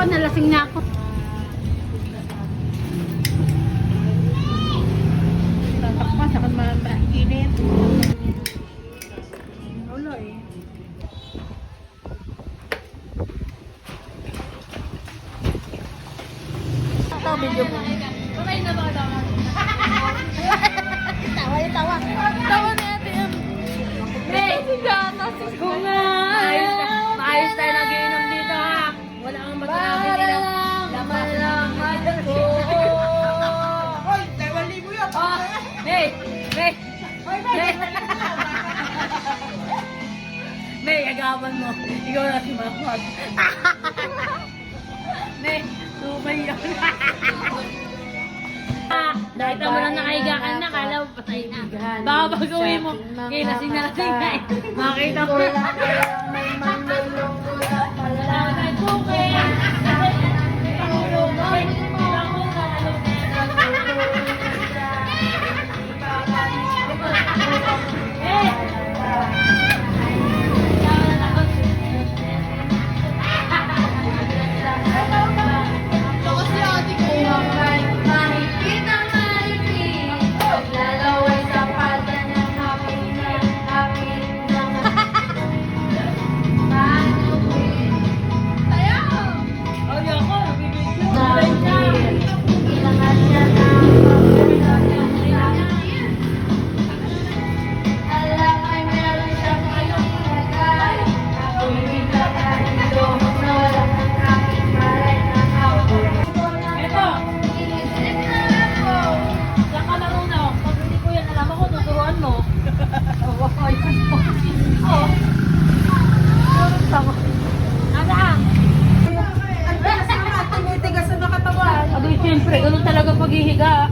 ako, nalasing na ako. Tatakpan, saka mainit. Wala eh. Ito, video mo. Kumain na ba ka tawa? Tawa yung tawa. Tawa na natin. Hey! Kung maayos tayo nag-iinom dito ha. Wala kang matalabi nila. Laman lang ko. Hoy, 2,000 yan. Hey! Hey! Hey! May, agawan mo. Ikaw na si Mahmud. May, sumay yun. Nakita mo lang nakahiga ka na, kala mo patay na. Baka pag uwi mo, lasing na eh. Makita mo lang. May mandulong ulang pala. Siyempre, ganun talaga paghihiga.